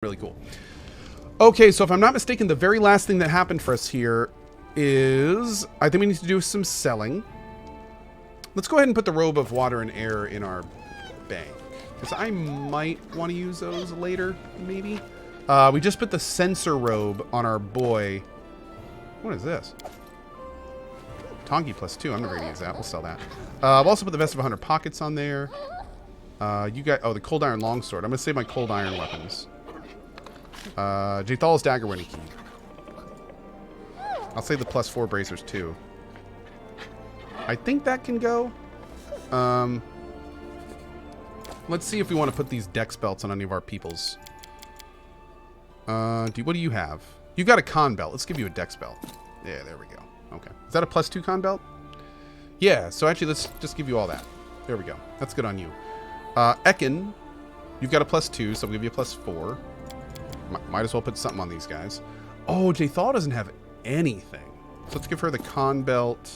Really cool. Okay, so if I'm not mistaken, the very last thing that happened for us here is I think we need to do some selling. Let's go ahead and put the robe of water and air in our bank, because I might want to use those later, maybe. We just put the sensor robe on our boy. What is this? Tongi +2. I'm never going to use that. We'll sell that. I'll also put the Vest of 100 Pockets on there. You got... Oh, the Cold Iron Longsword. I'm going to save my Cold Iron weapons. Jathal's Dagger when he keyed. I'll save the +4 bracers too. I think that can go. Let's see if we want to put these dex belts on any of our peoples. What do you have? You've got a con belt. Let's give you a dex belt. Yeah, there we go. Okay. Is that a +2 con belt? Yeah, so actually let's just give you all that. There we go. That's good on you. Ekun, you've got a +2, so we'll give you a +4. Might as well put something on these guys. Oh, Jathal doesn't have anything. So let's give her the con belt.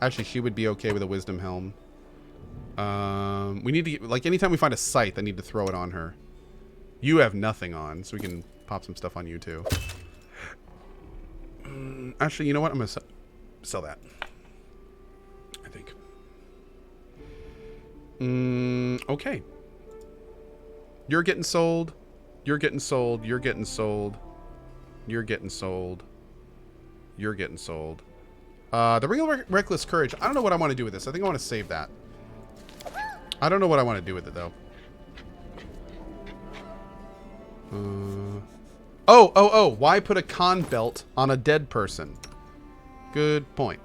Actually, she would be okay with a wisdom helm. We need to get, like, anytime we find a scythe, I need to throw it on her. You have nothing on, so we can pop some stuff on you too. Actually, you know what? I'm gonna sell that, I think. Okay. You're getting sold. You're getting sold. You're getting sold. You're getting sold. You're getting sold. The Real Reckless Courage. I don't know what I want to do with this. I think I want to save that. I don't know what I want to do with it, though. Oh. Why put a con belt on a dead person? Good point.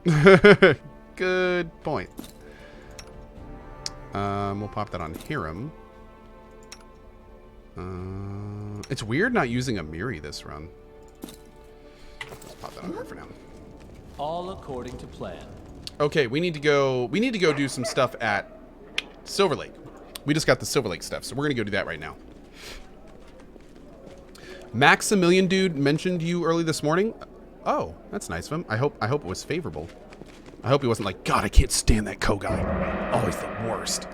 Good point. We'll pop that on Hiram. It's weird not using a Miri this run. Let's pop that on here for now. All according to plan. Okay, we need to go do some stuff at Silver Lake. We just got the Silver Lake stuff, so we're gonna go do that right now. Maximilian dude mentioned you early this morning. Oh, that's nice of him. I hope it was favorable. I hope he wasn't like, God, I can't stand that Co guy. Always the worst.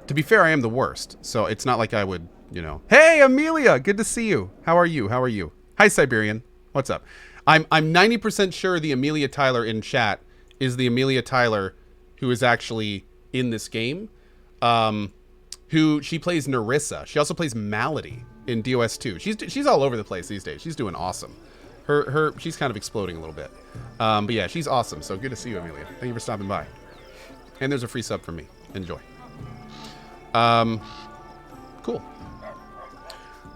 To be fair, I am the worst, so it's not like I would, you know. Hey, Amelia, good to see you. How are you? How are you? Hi, Siberian. What's up? I'm 90% sure the Amelia Tyler in chat is the Amelia Tyler who is actually in this game. She plays Nerissa. She also plays Malady in DOS 2. She's all over the place these days. She's doing awesome. She's kind of exploding a little bit. But yeah, she's awesome. So good to see you, Amelia. Thank you for stopping by. And there's a free sub from me. Enjoy. Cool.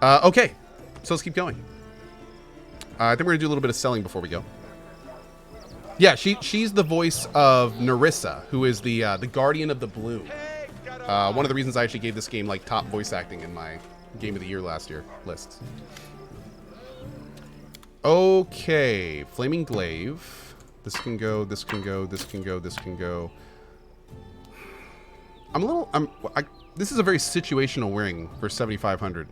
Okay, so let's keep going. I think we're gonna do a little bit of selling before we go. Yeah, she's the voice of Nerissa, who is the Guardian of the Bloom. One of the reasons I actually gave this game like top voice acting in my Game of the Year last year lists. Okay, Flaming Glaive. This can go. This can go. This can go. This can go. This is a very situational ring for 7,500.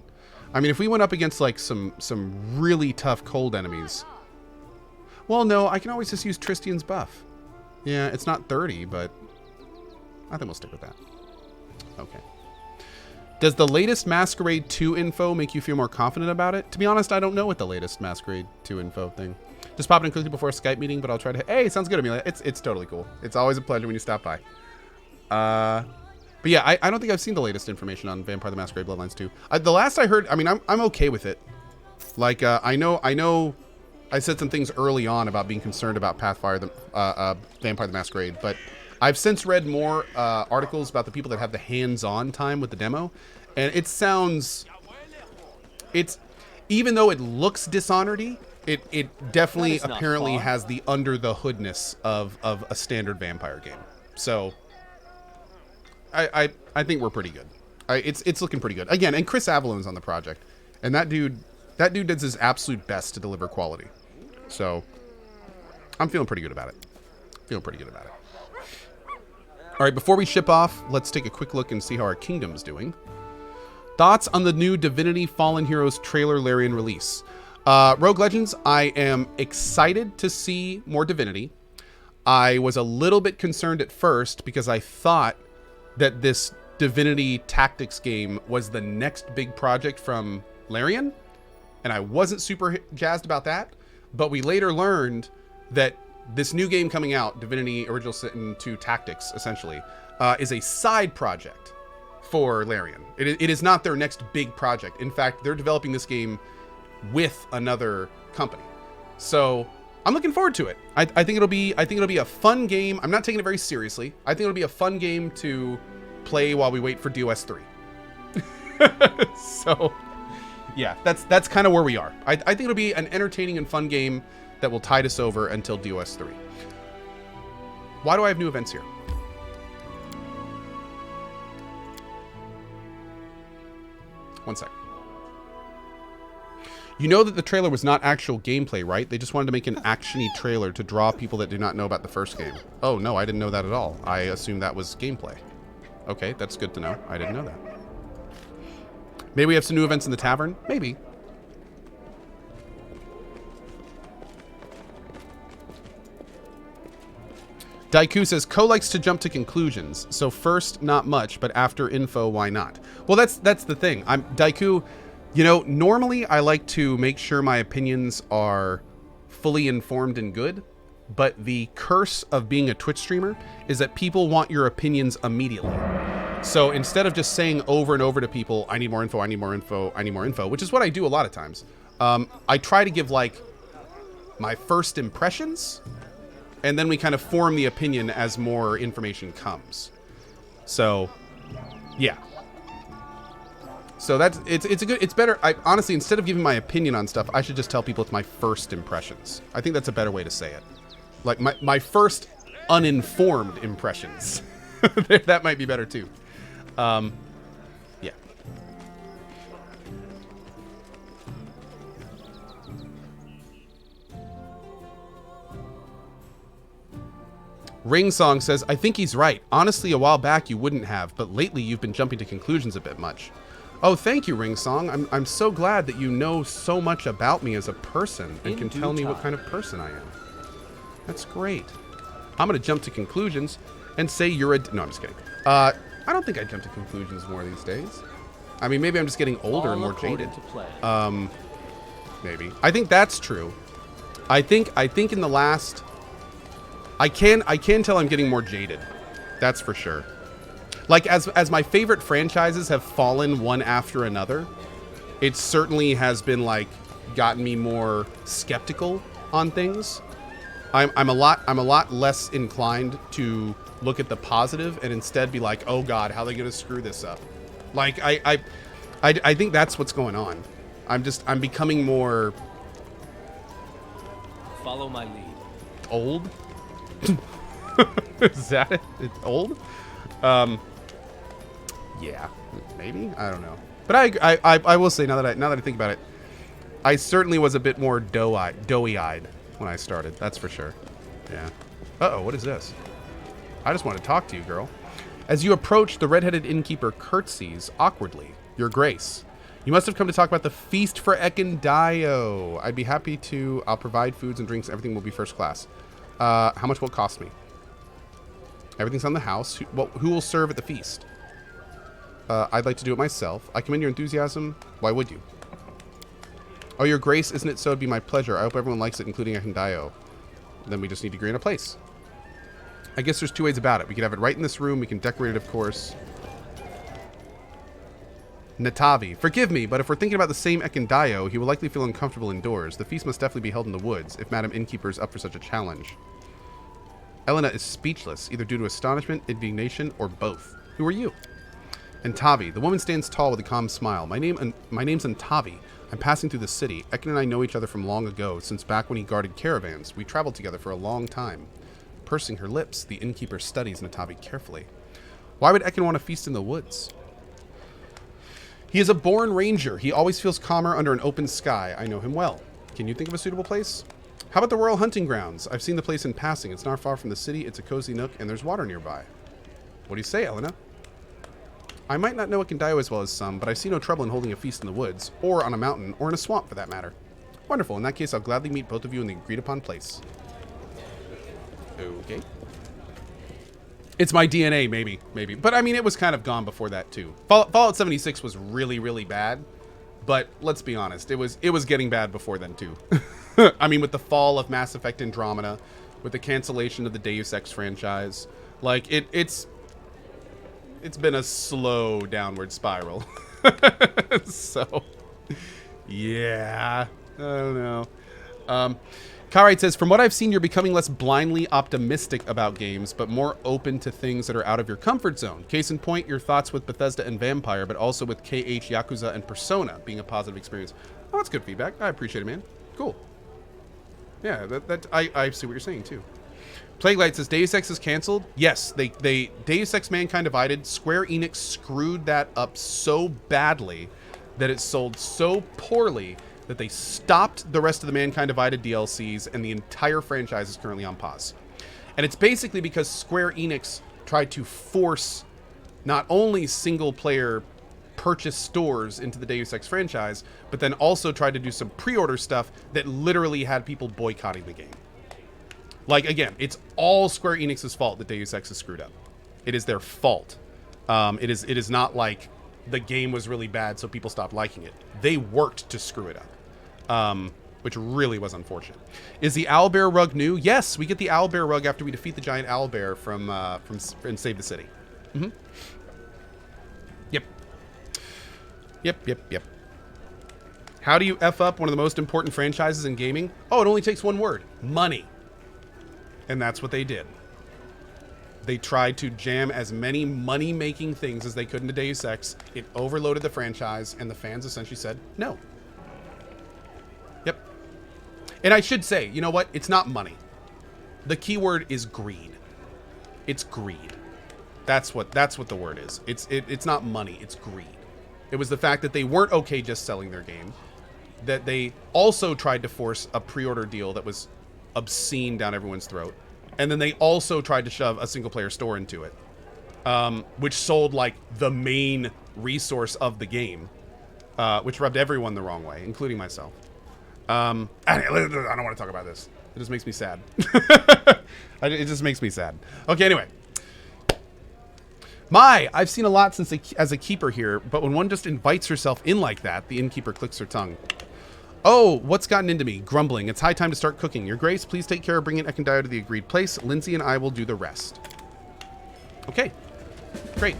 I mean, if we went up against like some really tough cold enemies. Well, no, I can always just use Tristian's buff. Yeah, it's not 30, but I think we'll stick with that. Okay. Does the latest Masquerade 2 info make you feel more confident about it? To be honest, I don't know what the latest Masquerade 2 info thing. Just popping in quickly before a Skype meeting, but I'll try to... Hey, sounds good, Amelia. It's totally cool. It's always a pleasure when you stop by. But yeah, I don't think I've seen the latest information on Vampire the Masquerade Bloodlines 2. The last I heard, I mean, I'm okay with it. Like, I know I said some things early on about being concerned about Pathfinder, Vampire the Masquerade, but I've since read more articles about the people that have the hands-on time with the demo, and it sounds... Even though it looks Dishonored-y, it definitely apparently has the under-the-hoodness of a standard vampire game. So... I think we're pretty good. It's looking pretty good. Again, and Chris Avalon's on the project. And that dude does his absolute best to deliver quality. So, I'm feeling pretty good about it. All right, before we ship off, let's take a quick look and see how our kingdom's doing. Thoughts on the new Divinity Fallen Heroes trailer Larian release. Rogue Legends, I am excited to see more Divinity. I was a little bit concerned at first because I thought that this Divinity Tactics game was the next big project from Larian, and I wasn't super jazzed about that, but we later learned that this new game coming out, Divinity Original Sin 2 Tactics, essentially, is a side project for Larian. It is not their next big project. In fact, they're developing this game with another company. So I'm looking forward to it. I think it'll be a fun game. I'm not taking it very seriously. I think it'll be a fun game to play while we wait for DOS 3. So yeah, that's kind of where we are. I think it'll be an entertaining and fun game that will tide us over until DOS 3. Why do I have new events here? One sec. You know that the trailer was not actual gameplay, right? They just wanted to make an action-y trailer to draw people that do not know about the first game. Oh, no, I didn't know that at all. I assumed that was gameplay. Okay, that's good to know. I didn't know that. Maybe we have some new events in the tavern? Maybe. Daiku says, Ko likes to jump to conclusions. So first, not much, but after info, why not? Well, that's the thing. Daiku, you know, normally I like to make sure my opinions are fully informed and good, but the curse of being a Twitch streamer is that people want your opinions immediately. So instead of just saying over and over to people, I need more info, I need more info, I need more info, which is what I do a lot of times, I try to give, like, my first impressions, and then we kind of form the opinion as more information comes. So, yeah. So it's better. Honestly, instead of giving my opinion on stuff, I should just tell people it's my first impressions. I think that's a better way to say it. Like my first uninformed impressions. That might be better too. Yeah. Ring Song says, I think he's right. Honestly, a while back you wouldn't have, but lately you've been jumping to conclusions a bit much. Oh, thank you, Ring Song. I'm so glad that you know so much about me as a person and can tell me what kind of person I am. That's great. I'm going to jump to conclusions and say you're a... No, I'm just kidding. I don't think I jump to conclusions more these days. I mean, maybe I'm just getting older and more jaded. Maybe. I think that's true. I think in the last... I can tell I'm getting more jaded. That's for sure. Like, as my favorite franchises have fallen one after another, it certainly has been, like, gotten me more skeptical on things. I'm a lot less inclined to look at the positive and instead be like, oh god, how are they gonna screw this up? Like, I think that's what's going on. I'm becoming more... Follow my lead. Old? Is that it? It's old? Yeah, maybe. I don't know. But I will say, now that I think about it, I certainly was a bit more doughy-eyed when I started. That's for sure. Yeah. Uh-oh, what is this? I just want to talk to you, girl. As you approach, the red-headed innkeeper curtsies awkwardly. Your Grace. You must have come to talk about the feast for Ekundayo. I'd be happy to. I'll provide foods and drinks. Everything will be first class. How much will it cost me? Everything's on the house. Who will serve at the feast? I'd like to do it myself. I commend your enthusiasm. Why would you? Oh, Your Grace, isn't it so? It'd be my pleasure. I hope everyone likes it, including Ekundayo. Then we just need to agree on a place. I guess there's two ways about it. We can have it right in this room. We can decorate it, of course. Ntavi. Forgive me, but if we're thinking about the same Ekundayo, he will likely feel uncomfortable indoors. The feast must definitely be held in the woods, if Madam Innkeeper is up for such a challenge. Elena is speechless, either due to astonishment, indignation, or both. Who are you? Ntavi. The woman stands tall with a calm smile. My name's Ntavi. I'm passing through the city. Ekun and I know each other from long ago, since back when he guarded caravans. We traveled together for a long time. Pursing her lips, the innkeeper studies Ntavi carefully. Why would Ekun want to feast in the woods? He is a born ranger. He always feels calmer under an open sky. I know him well. Can you think of a suitable place? How about the Royal Hunting Grounds? I've seen the place in passing. It's not far from the city. It's a cozy nook, and there's water nearby. What do you say, Elena? I might not know Ekundayo as well as some, but I see no trouble in holding a feast in the woods, or on a mountain, or in a swamp for that matter. Wonderful. In that case, I'll gladly meet both of you in the agreed-upon place. Okay. It's my DNA, maybe. But I mean, it was kind of gone before that too. Fallout 76 was really, really bad. But let's be honest, it was getting bad before then too. I mean, with the fall of Mass Effect Andromeda, with the cancellation of the Deus Ex franchise, like it's been a slow downward spiral. So, yeah, I don't know. Kyrite says, from what I've seen, you're becoming less blindly optimistic about games, but more open to things that are out of your comfort zone. Case in point, your thoughts with Bethesda and Vampire, but also with KH, Yakuza, and Persona being a positive experience. Oh, that's good feedback. I appreciate it, man. Cool. Yeah, I see what you're saying, too. Plague Light says, Deus Ex is canceled? Yes, they Deus Ex Mankind Divided, Square Enix screwed that up so badly that it sold so poorly that they stopped the rest of the Mankind Divided DLCs, and the entire franchise is currently on pause. And it's basically because Square Enix tried to force not only single-player purchase stores into the Deus Ex franchise, but then also tried to do some pre-order stuff that literally had people boycotting the game. Like, again, it's all Square Enix's fault that Deus Ex is screwed up. It is their fault. It is not like the game was really bad, so people stopped liking it. They worked to screw it up, which really was unfortunate. Is the owlbear rug new? Yes, we get the owlbear rug after we defeat the giant owlbear from Save the City. Mm-hmm. Yep. How do you F up one of the most important franchises in gaming? Oh, it only takes one word. Money. And that's what they did. They tried to jam as many money-making things as they could into Deus Ex. It overloaded the franchise, and the fans essentially said, no. Yep. And I should say, you know what? It's not money. The key word is greed. It's greed. That's what the word is. It's not money, it's greed. It was the fact that they weren't okay just selling their game, that they also tried to force a pre-order deal that was obscene down everyone's throat, and then they also tried to shove a single-player store into it, which sold like the main resource of the game, which rubbed everyone the wrong way, including myself. I don't want to talk about this. It just makes me sad. It just makes me sad. Okay, anyway. I've seen a lot as a keeper here, but when one just invites herself in like that, the innkeeper clicks her tongue. Oh, what's gotten into me? Grumbling. It's high time to start cooking. Your Grace, please take care of bringing Ekundayo to the agreed place. Lindsay and I will do the rest. Okay. Great.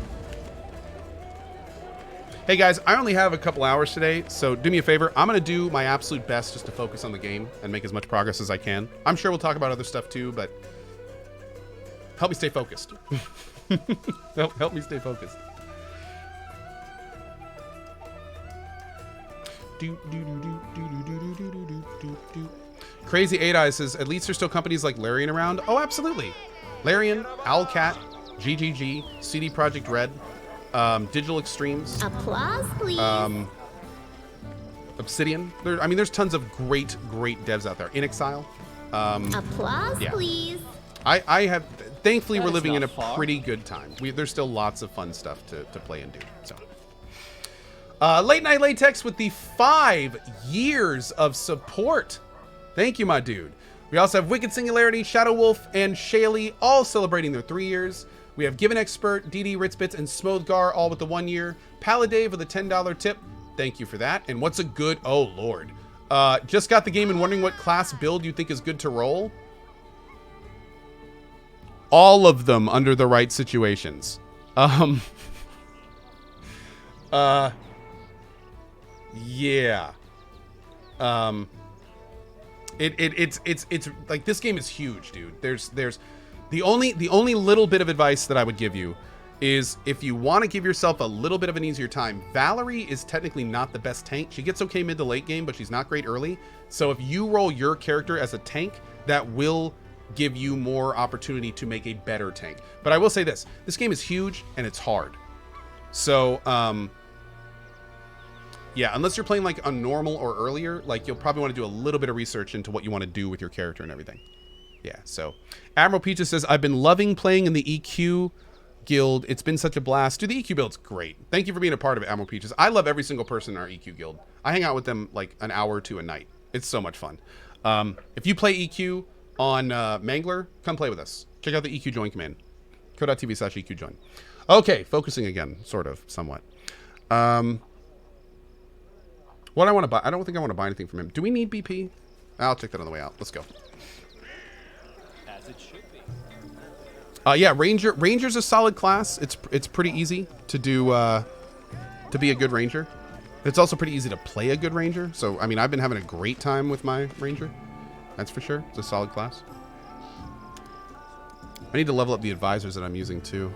Hey guys, I only have a couple hours today, so do me a favor. I'm going to do my absolute best just to focus on the game and make as much progress as I can. I'm sure we'll talk about other stuff too, but help me stay focused. Help me stay focused. Crazy 8 Eyes says, at least there's still companies like Larian around. Oh, absolutely. Larian, Owlcat, GGG, CD Projekt Red, Digital Extremes. Applause, please. Obsidian. There's tons of great devs out there. In Exile. Applause, yeah. Please. I have... Thankfully, we're living in a pretty good time. There's still lots of fun stuff to play and do. So, Late Night Latex with the 5 years of support. Thank you, my dude. We also have Wicked Singularity, Shadow Wolf, and Shaley all celebrating their 3 years. We have Given Expert, DD Ritzbits, and Smoothgar all with the 1 year. Paladave with a $10 tip. Thank you for that. And what's a good... Oh, Lord. Just got the game and wondering what class build you think is good to roll. All of them under the right situations. Yeah. It's like, this game is huge, dude. There's the only little bit of advice that I would give you is, if you want to give yourself a little bit of an easier time, Valerie is technically not the best tank. She gets okay mid to late game, but she's not great early. So if you roll your character as a tank, that will give you more opportunity to make a better tank. But I will say this game is huge and it's hard. So, yeah, unless you're playing like a normal or earlier, like, you'll probably want to do a little bit of research into what you want to do with your character and everything. Yeah, so Admiral Peaches says, I've been loving playing in the EQ guild. It's been such a blast. Dude, the EQ build's great. Thank you for being a part of it, Admiral Peaches. I love every single person in our EQ guild. I hang out with them like an hour or two a night. It's so much fun. If you play EQ on Mangler, come play with us. Check out the EQ Join Command. Ko.tv/EQ join. Okay, focusing again, sort of, somewhat. What I want to buy? I don't think I want to buy anything from him. Do we need BP? I'll check that on the way out. Let's go. As it should be. Yeah, Ranger's a solid class. It's pretty easy to do to be a good Ranger. It's also pretty easy to play a good Ranger. So I mean, I've been having a great time with my Ranger. That's for sure. It's a solid class. I need to level up the advisors that I'm using too,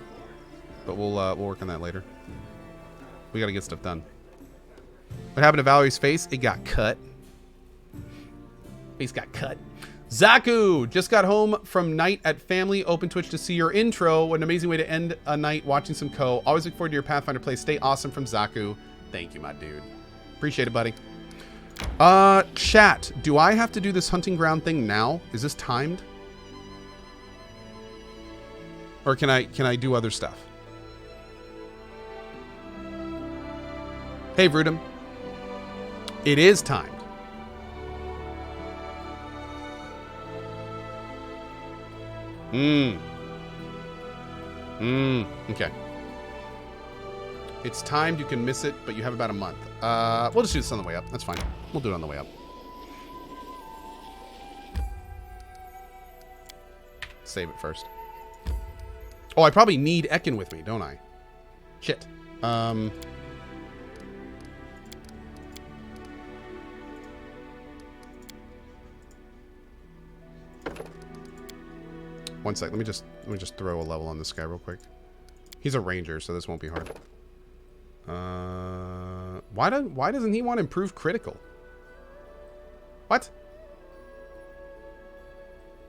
but we'll work on that later. We got to get stuff done. What happened to Valerie's face? It got cut. Face got cut. Zaku just got home from night at family. Open Twitch to see your intro. What an amazing way to end a night watching some Co. Always look forward to your Pathfinder play. Stay awesome from Zaku. Thank you, my dude. Appreciate it, buddy. Chat. Do I have to do this hunting ground thing now? Is this timed? Or can I do other stuff? Hey, Vrudum. It is timed. Okay. It's timed. You can miss it, but you have about a month. We'll just do this on the way up. That's fine. We'll do it on the way up. Save it first. Oh, I probably need Ekin with me, don't I? Shit. One sec. Let me just throw a level on this guy real quick. He's a ranger, so this won't be hard. Why doesn't he want improved critical? What?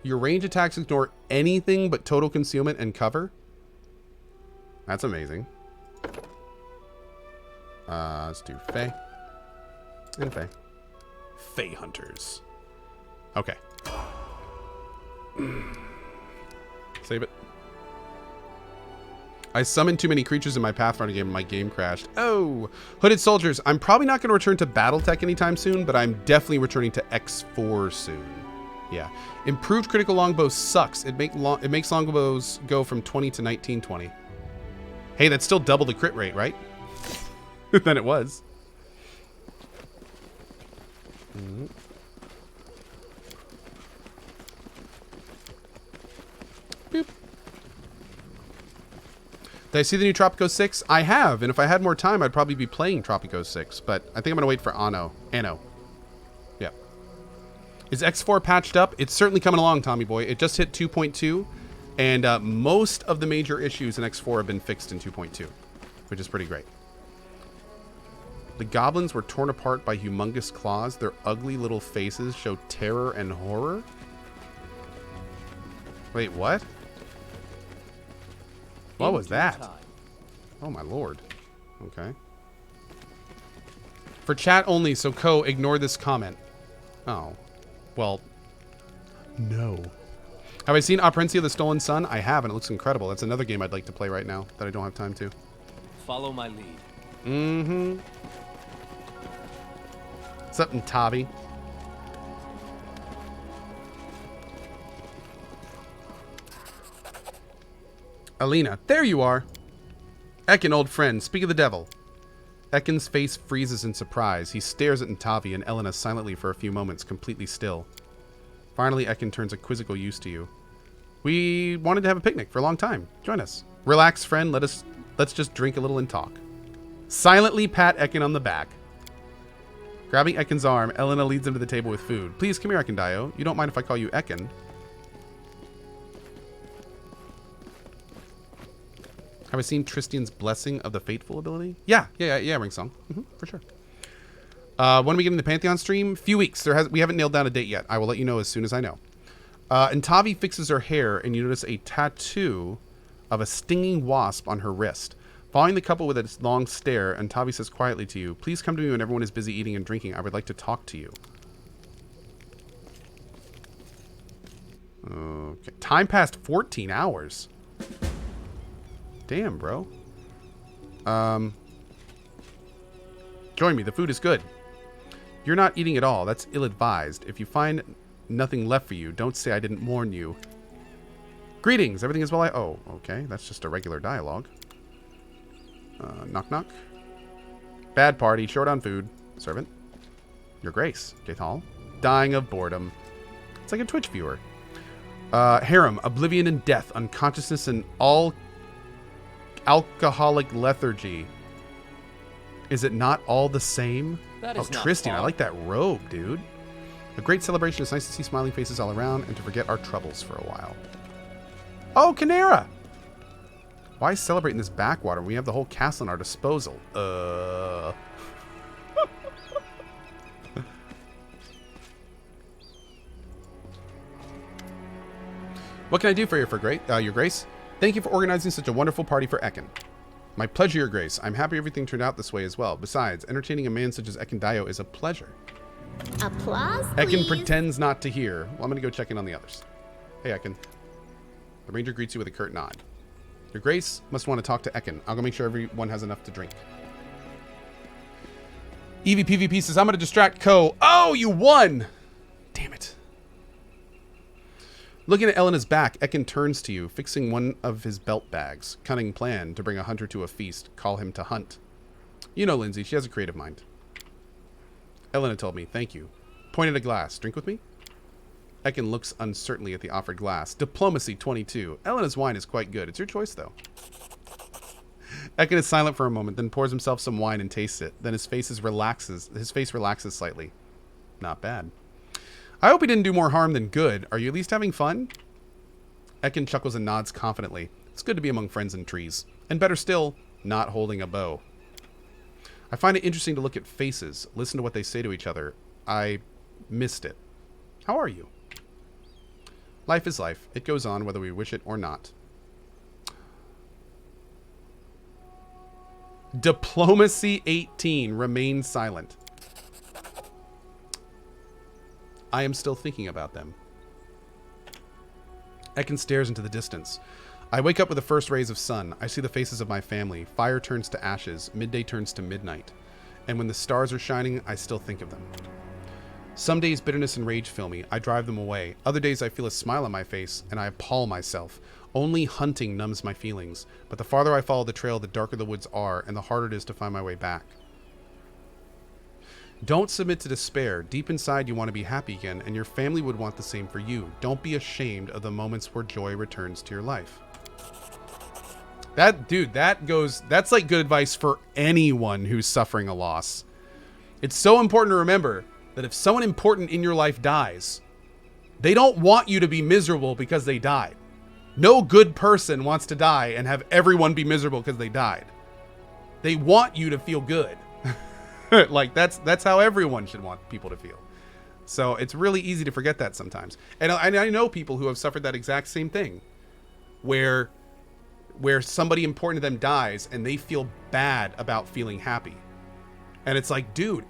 Your range attacks ignore anything but total concealment and cover? That's amazing. Let's do Fae. And Fae. Fae Hunters. Okay. Save it. I summoned too many creatures in my Pathfinder game and my game crashed. Oh! Hooded Soldiers. I'm probably not going to return to Battletech anytime soon, but I'm definitely returning to X4 soon. Yeah. Improved critical longbow sucks. It makes longbows go from 20 to 1920. Hey, that's still double the crit rate, right? Than it was. Mm-hmm. Boop. Did I see the new Tropico 6? I have, and if I had more time, I'd probably be playing Tropico 6, but I think I'm going to wait for Anno. Yeah. Is X4 patched up? It's certainly coming along, Tommy boy. It just hit 2.2, and most of the major issues in X4 have been fixed in 2.2, which is pretty great. The goblins were torn apart by humongous claws. Their ugly little faces show terror and horror. Wait, what? What was that? Oh my lord. Okay. For chat only, so Co, ignore this comment. Oh. Well, no. Have I seen Operencia the Stolen Sun? I have, and it looks incredible. That's another game I'd like to play right now that I don't have time to. Follow my lead. Mm-hmm. What's up, Ntavi? Alina, there you are. Ekin, old friend, speak of the devil. Ekin's face freezes in surprise. He stares at Ntavi and Elena silently for a few moments, completely still. Finally, Ekin turns a quizzical use to you. We wanted to have a picnic for a long time. Join us. Relax, friend. Let's just drink a little and talk. Silently pat Ekin on the back. Grabbing Ekin's arm, Elena leads him to the table with food. Please come here, Ekundayo. You don't mind if I call you Ekin? Have I seen Tristian's Blessing of the Fateful ability? Yeah, Ring Song. For sure. When are we getting the Pantheon stream? Few weeks. We haven't nailed down a date yet. I will let you know as soon as I know. Ntavi fixes her hair, and you notice a tattoo of a stinging wasp on her wrist. Following the couple with a long stare, Ntavi says quietly to you, please come to me when everyone is busy eating and drinking. I would like to talk to you. Okay. Time passed 14 hours. Damn, bro. Join me. The food is good. You're not eating at all. That's ill-advised. If you find nothing left for you, don't say I didn't warn you. Greetings. Everything is well. Oh, okay. That's just a regular dialogue. Knock knock. Bad party. Short on food. Servant. Your Grace. Gathal. Dying of boredom. It's like a Twitch viewer. Harem. Oblivion and death. Unconsciousness and all alcoholic lethargy. Is it not all the same? That Oh, is not Tristan, I far. like that robe, dude. A great celebration. It's nice to see smiling faces all around and to forget our troubles for a while. Oh, Canera! Why celebrate in this backwater when we have the whole castle at our disposal? What can I do for you, Your Grace? Thank you for organizing such a wonderful party for Ekun. My pleasure, Your Grace. I'm happy everything turned out this way as well. Besides, entertaining a man such as Ekundayo is a pleasure. Applause, Ekun please. pretends not to hear. Well, I'm going to go check in on the others. Hey, Ekun. The ranger greets you with a curt nod. Your Grace must want to talk to Ekun. I'll go make sure everyone has enough to drink. Evie PvP says, I'm going to distract Ko. Oh, you won! Damn it. Looking at Elena's back, Ekun turns to you, fixing one of his belt bags. Cunning plan to bring a hunter to a feast. Call him to hunt. You know Lindsay, she has a creative mind. Elena told me, thank you. Pointed a glass. Drink with me? Ekun looks uncertainly at the offered glass. Diplomacy 22. Elena's wine is quite good. It's your choice, though. Ekun is silent for a moment, then pours himself some wine and tastes it. Then his face relaxes slightly. Not bad. I hope he didn't do more harm than good. Are you at least having fun? Ekun chuckles and nods confidently. It's good to be among friends and trees. And better still, not holding a bow. I find it interesting to look at faces, listen to what they say to each other. I missed it. How are you? Life is life. It goes on whether we wish it or not. Diplomacy 18. Remain silent. I am still thinking about them. Ekun stares into the distance. I wake up with the first rays of sun. I see the faces of my family. Fire turns to ashes. Midday turns to midnight. And when the stars are shining, I still think of them. Some days bitterness and rage fill me. I drive them away. Other days I feel a smile on my face, and I appall myself. Only hunting numbs my feelings. But the farther I follow the trail, the darker the woods are, and the harder it is to find my way back. Don't submit to despair. Deep inside you want to be happy again, and your family would want the same for you. Don't be ashamed of the moments where joy returns to your life. That's like good advice for anyone who's suffering a loss. It's so important to remember that if someone important in your life dies, they don't want you to be miserable because they died. No good person wants to die and have everyone be miserable because they died. They want you to feel good. Like that's how everyone should want people to feel. So it's really easy to forget that sometimes. And I know people who have suffered that exact same thing, where somebody important to them dies and they feel bad about feeling happy. And it's like, dude,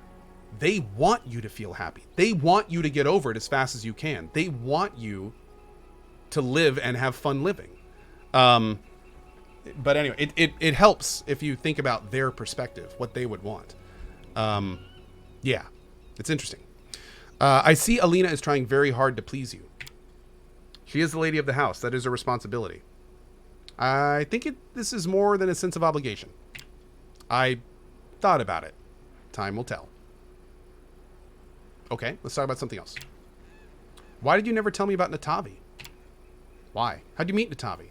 they want you to feel happy. They want you to get over it as fast as you can. They want you to live and have fun living. But anyway, it helps if you think about their perspective, what they would want. Yeah, it's interesting. I see Alina is trying very hard to please you. She is the lady of the house. That is her responsibility. I think this is more than a sense of obligation. I thought about it. Time will tell. Okay, let's talk about something else. Why did you never tell me about Ntavi? Why? How'd you meet Ntavi?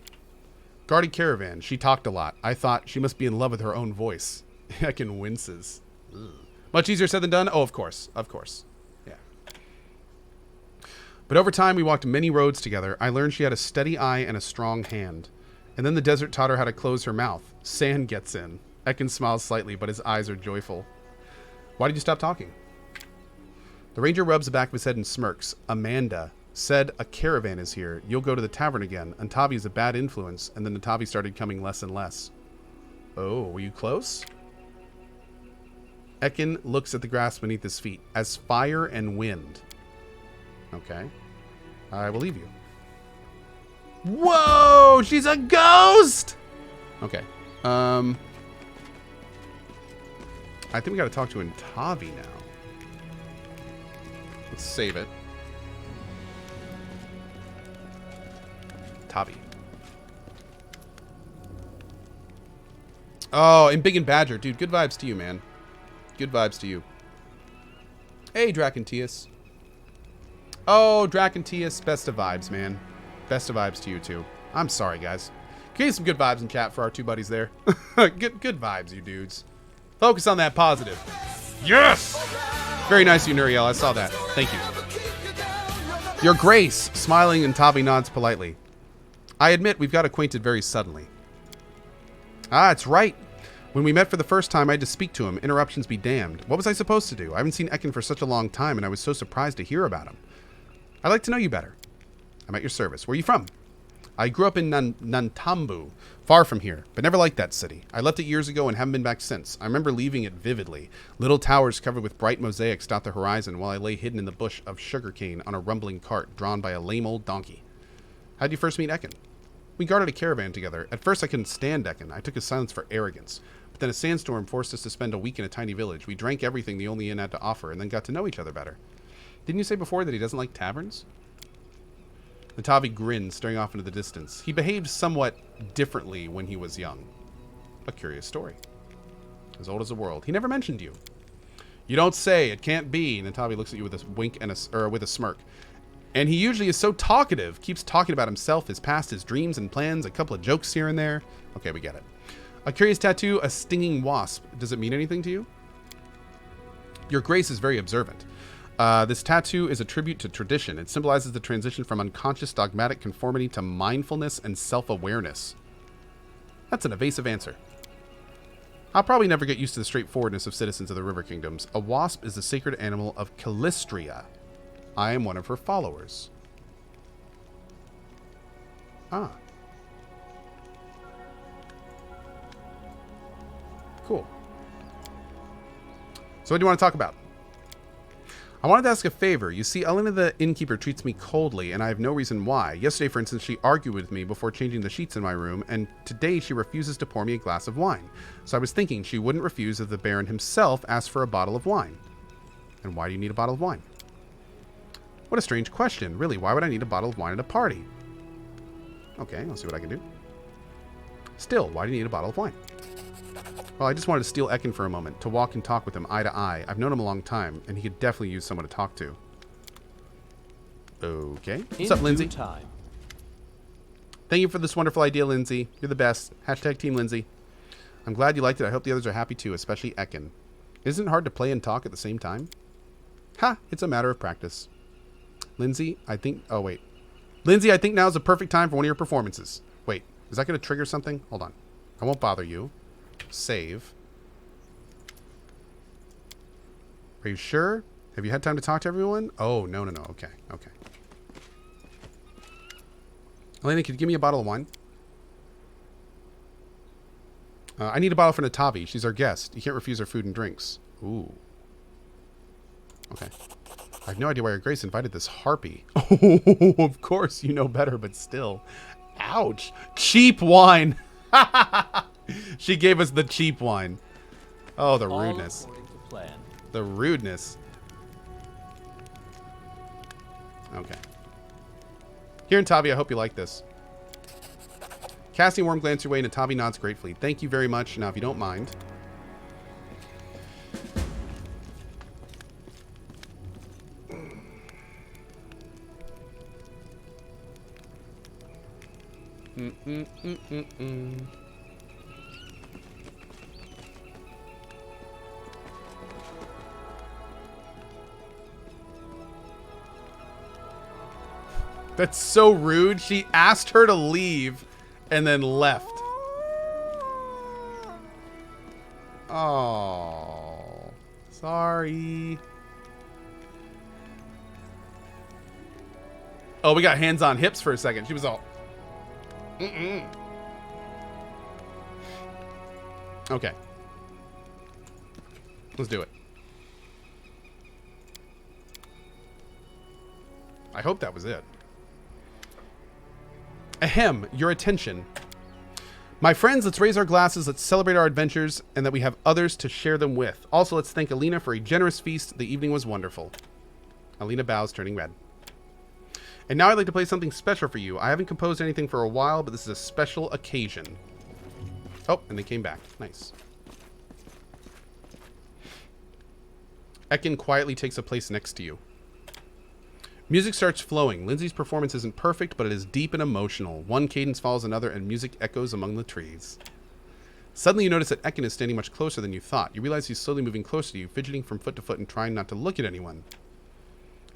Guarded caravan. She talked a lot. I thought she must be in love with her own voice. Ekun winces. Ugh. Much easier said than done? Oh, of course. Of course. Yeah. But over time, we walked many roads together. I learned she had a steady eye and a strong hand. And then the desert taught her how to close her mouth. Sand gets in. Ekun smiles slightly, but his eyes are joyful. Why did you stop talking? The ranger rubs the back of his head and smirks. Amanda said a caravan is here. You'll go to the tavern again. Ntavi is a bad influence. And then Ntavi started coming less and less. Oh, were you close? Ekun looks at the grass beneath his feet as fire and wind. Okay. I believe you. Whoa! She's a ghost! Okay. I think we gotta talk to Ntavi now. Let's save it. Ntavi. Oh, and Big and Badger. Dude, good vibes to you, man. Good vibes to you. Hey, Dracontius. Oh, Dracontius. Best of vibes, man. Best of vibes to you, too. I'm sorry, guys. Can you get some good vibes in chat for our two buddies there? good vibes, you dudes. Focus on that positive. Yes! Very nice of you, Nuriel. I saw that. Thank you. Your Grace. Smiling, and Ntavi nods politely. I admit we've got acquainted very suddenly. Ah, it's right. When we met for the first time, I had to speak to him. Interruptions be damned. What was I supposed to do? I haven't seen Ekun for such a long time, and I was so surprised to hear about him. I'd like to know you better. I'm at your service. Where are you from? I grew up in Nantambu, far from here, but never liked that city. I left it years ago and haven't been back since. I remember leaving it vividly. Little towers covered with bright mosaics dot the horizon while I lay hidden in the bush of sugarcane on a rumbling cart drawn by a lame old donkey. How'd you first meet Ekun? We guarded a caravan together. At first I couldn't stand Ekun. I took his silence for arrogance. But then a sandstorm forced us to spend a week in a tiny village. We drank everything the only inn had to offer and then got to know each other better. Didn't you say before that he doesn't like taverns? Ntavi grinned, staring off into the distance. He behaved somewhat differently when he was young. A curious story. As old as the world. He never mentioned you. You don't say. It can't be. Ntavi looks at you with a wink and with a smirk. And he usually is so talkative. Keeps talking about himself, his past, his dreams and plans. A couple of jokes here and there. Okay, we get it. A curious tattoo, a stinging wasp. Does it mean anything to you? Your Grace is very observant. This tattoo is a tribute to tradition. It symbolizes the transition from unconscious dogmatic conformity to mindfulness and self-awareness. That's an evasive answer. I'll probably never get used to the straightforwardness of citizens of the River Kingdoms. A wasp is the sacred animal of Calistria. I am one of her followers. Ah. Cool. So what do you want to talk about? I wanted to ask a favor. You see, Elena the innkeeper treats me coldly, and I have no reason why. Yesterday, for instance, she argued with me before changing the sheets in my room, and today she refuses to pour me a glass of wine. So I was thinking she wouldn't refuse if the Baron himself asked for a bottle of wine. And why do you need a bottle of wine? What a strange question. Really, why would I need a bottle of wine at a party? Okay, I'll see what I can do. Still, why do you need a bottle of wine? Well, I just wanted to steal Ekun for a moment, to walk and talk with him eye to eye. I've known him a long time, and he could definitely use someone to talk to. Okay. What's up, Lindsay? Time. Thank you for this wonderful idea, Lindsay. You're the best. Hashtag Team Lindsay. I'm glad you liked it. I hope the others are happy too, especially Ekun. Isn't it hard to play and talk at the same time? Ha! It's a matter of practice. Lindsay, I think... Oh, wait. Lindsay, I think now's the perfect time for one of your performances. Wait, is that going to trigger something? Hold on. I won't bother you. Save. Are you sure? Have you had time to talk to everyone? Oh, no. Okay. Elena, could you give me a bottle of wine? I need a bottle for Ntavi. She's our guest. You can't refuse her food and drinks. Ooh. Okay. I have no idea why your Grace invited this harpy. Oh, of course you know better, but still. Ouch. Cheap wine. She gave us the cheap wine. Oh, the rudeness. All according to plan. The rudeness. Okay. Here, Ntavi, I hope you like this. Casting warm glance your way, and Ntavi nods gratefully. Thank you very much. Now, if you don't mind. That's so rude. She asked her to leave and then left. Oh, sorry. Oh, we got hands on hips for a second. She was all... Okay. Let's do it. I hope that was it. Ahem, your attention. My friends, let's raise our glasses, let's celebrate our adventures, and that we have others to share them with. Also, let's thank Alina for a generous feast. The evening was wonderful. Alina bows, turning red. And now I'd like to play something special for you. I haven't composed anything for a while, but this is a special occasion. Oh, and they came back. Nice. Ekin quietly takes a place next to you. Music starts flowing. Lindsay's performance isn't perfect, but it is deep and emotional. One cadence follows another, and music echoes among the trees. Suddenly, you notice that Ekin is standing much closer than you thought. You realize he's slowly moving closer to you, fidgeting from foot to foot and trying not to look at anyone.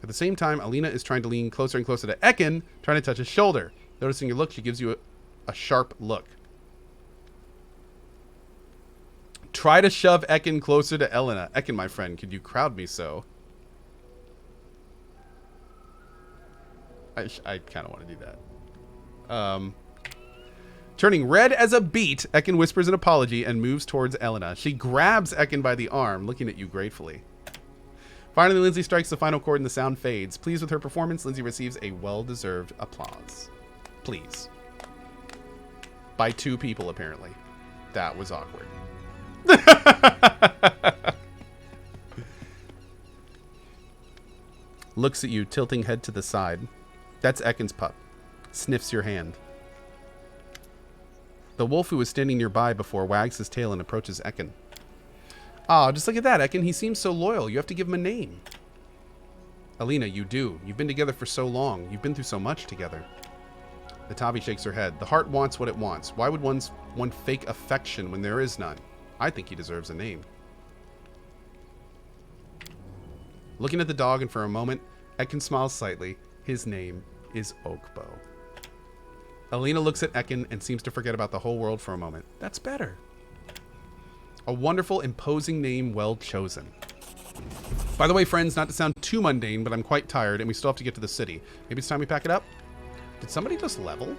At the same time, Alina is trying to lean closer and closer to Ekin, trying to touch his shoulder. Noticing your look, she gives you a sharp look. Try to shove Ekin closer to Elena. Ekin, my friend, could you crowd me so? I kind of want to do that. Turning red as a beet, Ekin whispers an apology and moves towards Elena. She grabs Ekin by the arm, looking at you gratefully. Finally, Lindsay strikes the final chord and the sound fades. Pleased with her performance, Lindsay receives a well-deserved applause. Please. By 2 people, apparently. That was awkward. Looks at you, tilting head to the side. That's Ekin's pup. Sniffs your hand. The wolf who was standing nearby before wags his tail and approaches Ekin. Ah, just look at that, Ekin. He seems so loyal. You have to give him a name. Alina, you do. You've been together for so long. You've been through so much together. Ntavi shakes her head. The heart wants what it wants. Why would one fake affection when there is none? I think he deserves a name. Looking at the dog, and for a moment, Ekin smiles slightly. His name is Oakbow. Alina looks at Ekin and seems to forget about the whole world for a moment. That's better. A wonderful, imposing name, well chosen. By the way, friends, not to sound too mundane, but I'm quite tired, and we still have to get to the city. Maybe it's time we pack it up? Did somebody just level?